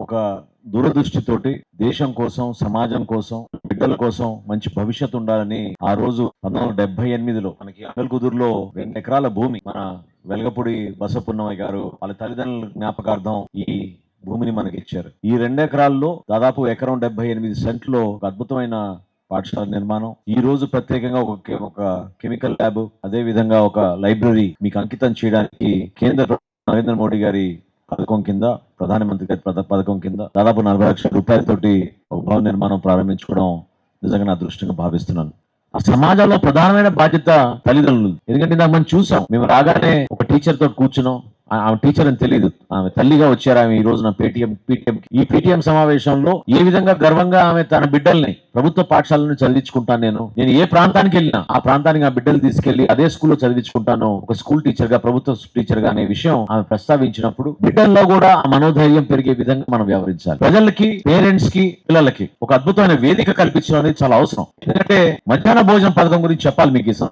ఒక దూరదృష్టితోటి దేశం కోసం, సమాజం కోసం, బిడ్డల కోసం మంచి భవిష్యత్తు ఉండాలని ఆ రోజు 1978లో మనకి అంగల్కుదురులో 2 ఎకరాల భూమి మన వెలగపూడి బసపున్నమయ్య గారు వాళ్ళ తల్లిదండ్రుల జ్ఞాపకార్థం ఈ భూమిని మనకి ఇచ్చారు. ఈ 2 ఎకరాల్లో దాదాపు ఎకరం 78 సెంట్లో ఒక అద్భుతమైన పాఠశాల నిర్మాణం, ఈ రోజు ప్రత్యేకంగా ఒక కెమికల్ ల్యాబ్, అదే విధంగా ఒక లైబ్రరీ మీకు అంకితం చేయడానికి కేంద్ర నరేంద్ర మోడీ గారి పథకం కింద, ప్రధానమంత్రి గారి పథకం కింద దాదాపు 40 లక్షల రూపాయలతోటి ఒక భవన నిర్మాణం ప్రారంభించుకోవడం నిజంగా నా అదృష్టంగా భావిస్తున్నాను. ఆ సమాజంలో ప్రధానమైన బాధ్యత తల్లిదండ్రులు. ఎందుకంటే ఇందాక మనం చూసాం, మేము రాగానే ఒక టీచర్ తోటి కూర్చున్నాం. ఆమె టీచర్ అని తెలియదు, ఆమె తల్లిగా వచ్చారు. ఆమె ఈ రోజున పీటీఎం సమావేశంలో ఏ విధంగా గర్వంగా ఆమె తన బిడ్డల్ని ప్రభుత్వ పాఠశాలను చదివించుకుంటాను, నేను ఏ ప్రాంతానికి వెళ్ళినా ఆ ప్రాంతానికి ఆ బిడ్డలు తీసుకెళ్లి అదే స్కూల్లో చదివించుకుంటాను, ఒక స్కూల్ టీచర్ గా, ప్రభుత్వ టీచర్ గా అనే విషయం ఆమె ప్రస్తావించినప్పుడు బిడ్డల్లో కూడా ఆ మనోధైర్యం పెరిగే విధంగా మనం వ్యవహరించాలి. ప్రజలకి, పేరెంట్స్ కి, పిల్లలకి ఒక అద్భుతమైన వేదిక కల్పించడం అనేది చాలా అవసరం. ఎందుకంటే మధ్యాహ్న భోజన పథకం గురించి చెప్పాలి మీకు.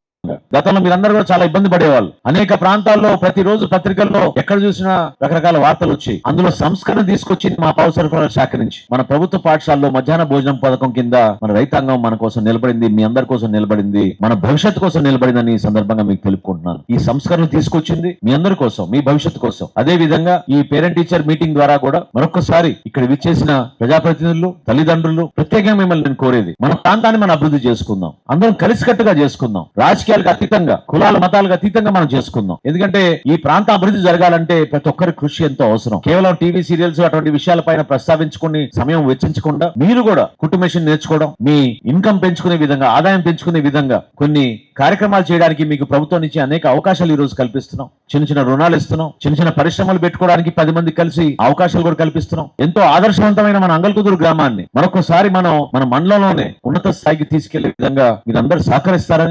గతంలో మీరందరూ కూడా చాలా ఇబ్బంది పడేవాళ్ళు. అనేక ప్రాంతాల్లో ప్రతిరోజు పత్రికల్లో ఎక్కడ చూసినా రకరకాల వార్తలు వచ్చి అందులో సంస్కరణ తీసుకొచ్చింది మా పౌర సరఫరాల శాఖ నుంచి. మన ప్రభుత్వ పాఠశాలలో మధ్యాహ్న భోజనం పథకం కింద మన రైతాంగం మన కోసం నిలబడింది, మీ అందరి కోసం నిలబడింది, మన భవిష్యత్తు కోసం నిలబడిందని ఈ సందర్భంగా మీకు తెలుపుకుంటున్నాను. ఈ సంస్కరణ తీసుకొచ్చింది మీ అందరి కోసం, మీ భవిష్యత్తు కోసం. అదే విధంగా ఈ పేరెంట్ టీచర్ మీటింగ్ ద్వారా కూడా మరొకసారి ఇక్కడ విచ్చేసిన ప్రజాప్రతినిధులు, తల్లిదండ్రులు, ప్రత్యేకంగా మిమ్మల్ని నేను కోరేది, మన ప్రాంతాన్ని మనం అభివృద్ధి చేసుకుందాం, అందరం కలిసికట్టుగా చేసుకుందాం, రాజకీయాలకు అతీతంగా, కులాల మతాలకు అతీతంగా మనం చేసుకుందాం. ఎందుకంటే ఈ ప్రాంత అభివృద్ధి జరగాలంటే ప్రతి ఒక్కరి కృషి ఎంతో అవసరం. కేవలం టీవీ సీరియల్స్ అటువంటి విషయాలపైన ప్రస్తావించుకుని సమయం వెచ్చించకుండా మీరు కూడా కుటుంబేషన్ నేర్చుకోవడం, మీ ఇన్కమ్ పెంచుకునే విధంగా, ఆదాయం పెంచుకునే విధంగా కొన్ని కార్యక్రమాలు చేయడానికి మీకు ప్రభుత్వం నుంచి అనేక అవకాశాలు ఈ రోజు కల్పిస్తున్నాం. చిన్న చిన్న రుణాలు ఇస్తున్నాం, చిన్న చిన్న పరిశ్రమలు పెట్టుకోవడానికి 10 మంది కలిసి అవకాశాలు కూడా కల్పిస్తున్నాం. ఎంతో ఆదర్శవంతమైన మన అంగల్కుదురు గ్రామాన్ని మరొకసారి మన మండలంలోనే ఉన్నత స్థాయికి తీసుకెళ్లే విధంగా మీరందరూ సహకరిస్తారని